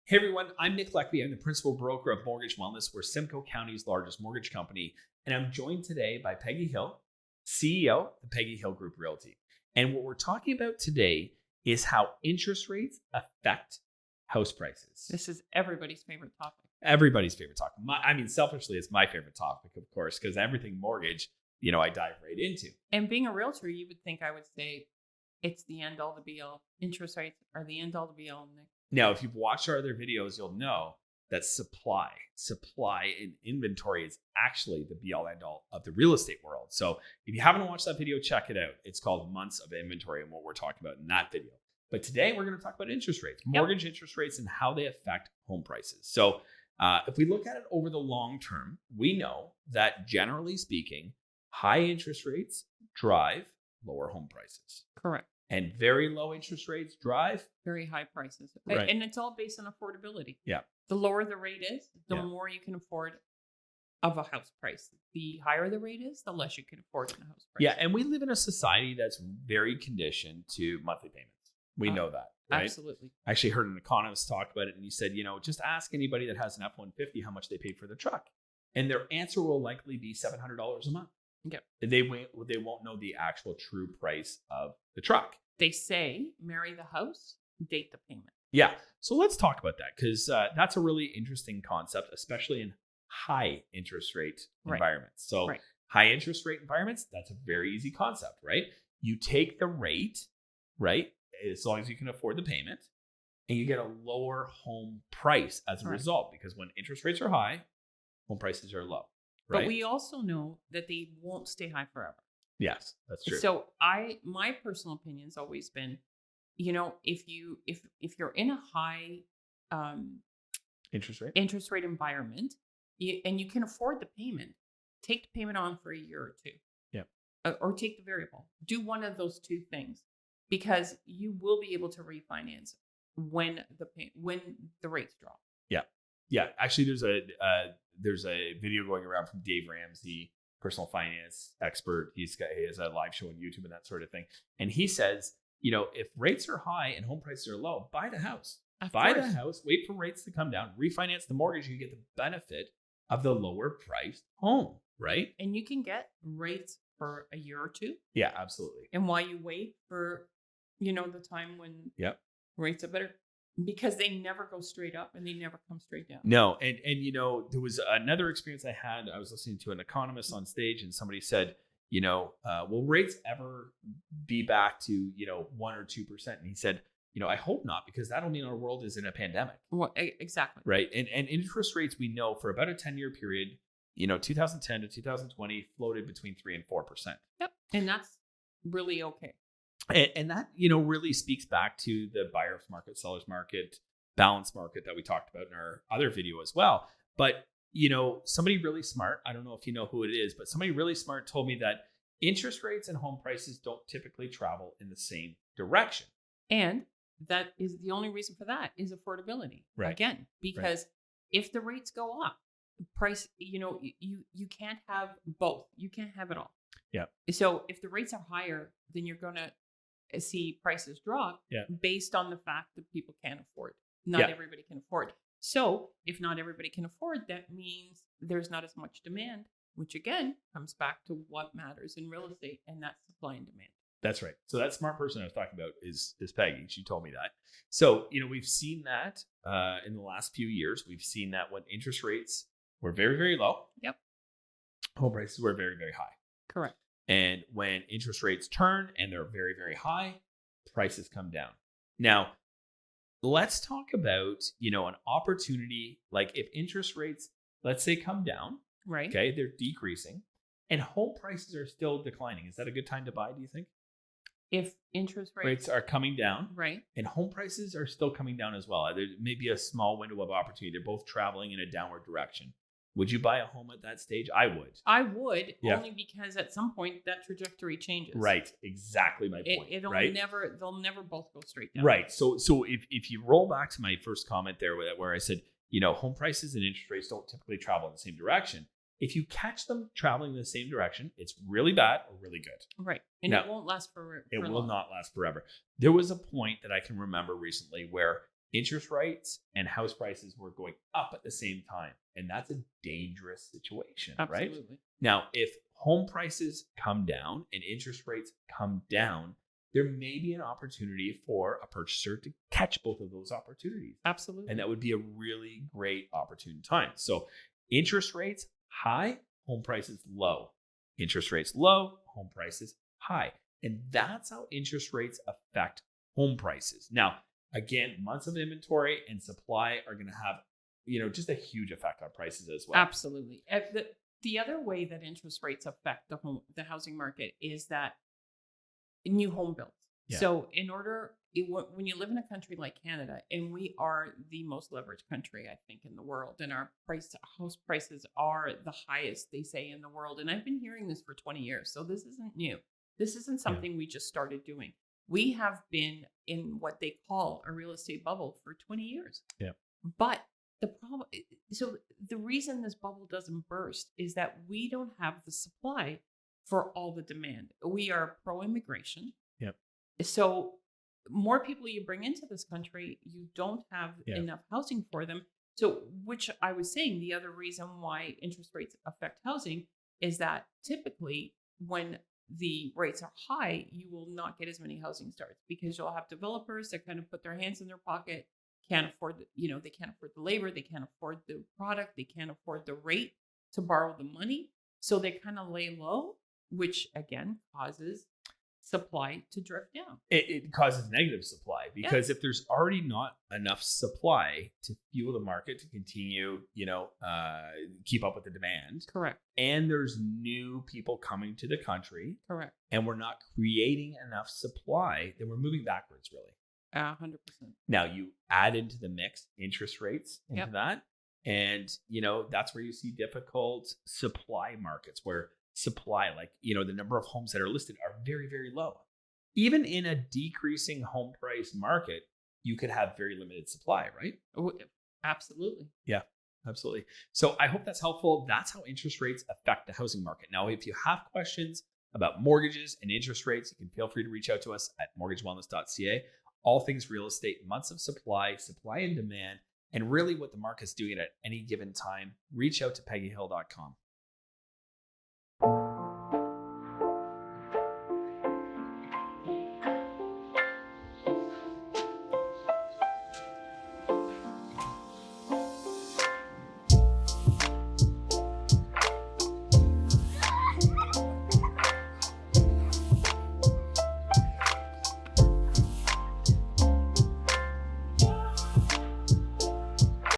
Hey everyone, I'm Nick L'Ecuyer. I'm the principal broker of Mortgage Wellness. We're Simcoe County's largest mortgage company. And I'm joined today by Peggy Hill, CEO of the Peggy Hill Group Realty. And what we're talking about today is how interest rates affect house prices. This is everybody's favorite topic. Everybody's favorite topic. Selfishly, it's my favorite topic, of course, because everything mortgage, I dive right into. And being a realtor, you would think I would say it's the end all, the be all. Interest rates are the end all, the be all, Nick. Now, if you've watched our other videos, you'll know that supply and inventory is actually the be all end all of the real estate world. So if you haven't watched that video, check it out. It's called Months of Inventory and what we're talking about in that video. But today we're going to talk about interest rates, mortgage interest rates, and how they affect home prices. So if we look at it over the long term, we know that generally speaking, high interest rates drive lower home prices. Correct. And very low interest rates drive very high prices. Right. And it's all based on affordability. Yeah. The lower the rate is, the more you can afford of a house price. The higher the rate is, the less you can afford in a house price. Yeah. And we live in a society that's very conditioned to monthly payments. We know that. Right? Absolutely. I actually heard an economist talk about it, and he said, just ask anybody that has an F-150 how much they paid for their truck. And their answer will likely be $700 a month. Yep. They won't know the actual true price of the truck. They say, marry the house, date the payment. Yeah. So let's talk about that, because that's a really interesting concept, especially in high interest rate environments. So high interest rate environments, that's a very easy concept, right? You take the rate, right, as long as you can afford the payment, and you get a lower home price as a result, because when interest rates are high, home prices are low. Right? But we also know that they won't stay high forever. Yes, that's true. So my personal opinion has always been, if you're in a high interest rate environment, and you can afford the payment, take the payment on for a year or two. Yeah. Or take the variable. Do one of those two things, because you will be able to refinance when the rates drop. Yeah. Yeah. Actually, there's a video going around from Dave Ramsey, personal finance expert. He has a live show on YouTube and that sort of thing. And he says, if rates are high and home prices are low, buy the house. Buy the house, wait for rates to come down, refinance the mortgage. You get the benefit of the lower priced home, right? And you can get rates for a year or two. Yeah, absolutely. And while you wait for, the time when rates are better, because they never go straight up and they never come straight down. No. And there was another experience I had. I was listening to an economist on stage, and somebody said, will rates ever be back to, 1 or 2%? And he said, I hope not, because that'll mean our world is in a pandemic. Well, exactly. Right. And interest rates, we know for about a 10-year period, 2010 to 2020 floated between 3 and 4%. Yep. And that's really okay. And that, really speaks back to the buyer's market, seller's market, balance market that we talked about in our other video as well. But, somebody really smart, I don't know if you know who it is, but somebody really smart told me that interest rates and home prices don't typically travel in the same direction. And that is the only reason for that is affordability. Right. Again, because if the rates go up, price, you can't have both. You can't have it all. Yeah. So if the rates are higher, then you're going to see prices drop based on the fact that people can't afford. Not everybody can afford. So if not everybody can afford, that means there's not as much demand, which again comes back to what matters in real estate, and that's supply and demand. That's right. So that smart person I was talking about is Peggy. She told me that. So, we've seen that in the last few years. We've seen that when interest rates were very, very low. Yep. Home prices were very, very high. Correct. And when interest rates turn and they're very, very high, prices come down. Now, let's talk about, an opportunity. Like if interest rates, let's say, come down, right? Okay, they're decreasing and home prices are still declining. Is that a good time to buy, do you think? If interest rates are coming down, right, and home prices are still coming down as well. There may be a small window of opportunity. They're both traveling in a downward direction. Would you buy a home at that stage? I would. Only because at some point that trajectory changes. Right. Exactly my point. They'll never both go straight down. Right. So if you roll back to my first comment there where I said, home prices and interest rates don't typically travel in the same direction. If you catch them traveling in the same direction, it's really bad or really good. Right. And it won't last for It will long. not last forever. There was a point that I can remember recently where interest rates and house prices were going up at the same time. And that's a dangerous situation, right? Absolutely. Now, if home prices come down and interest rates come down, there may be an opportunity for a purchaser to catch both of those opportunities. Absolutely. And that would be a really great opportune time. So interest rates high, home prices low. Interest rates low, home prices high. And that's how interest rates affect home prices. Now, again, months of inventory and supply are going to have, just a huge effect on prices as well. Absolutely. The other way that interest rates affect the housing market is that new home builds. Yeah. So when you live in a country like Canada, and we are the most leveraged country, I think, in the world, and our house prices are the highest, they say, in the world. And I've been hearing this for 20 years. So this isn't new. This isn't something we just started doing. We have been in what they call a real estate bubble for 20 years. Yeah. But the reason this bubble doesn't burst is that we don't have the supply for all the demand. We are pro-immigration. Yep. So more people you bring into this country, you don't have enough housing for them. So, which I was saying, the other reason why interest rates affect housing is that typically when the rates are high, you will not get as many housing starts because you'll have developers that kind of put their hands in their pocket, can't afford, they can't afford the labor, they can't afford the product, they can't afford the rate to borrow the money. So they kind of lay low, which again causes supply to drift down. It causes negative supply because if there's already not enough supply to fuel the market to continue, keep up with the demand. Correct. And there's new people coming to the country. Correct. And we're not creating enough supply, then we're moving backwards, really. 100%. Now you add into the mix interest rates into that. And, that's where you see difficult supply markets where supply, the number of homes that are listed are very, very low. Even in a decreasing home price market, you could have very limited supply, right? Oh, absolutely. Yeah, absolutely. So I hope that's helpful. That's how interest rates affect the housing market. Now, if you have questions about mortgages and interest rates, you can feel free to reach out to us at mortgagewellness.ca. All things real estate, months of supply and demand, and really what the market's doing at any given time. Reach out to peggyhill.com.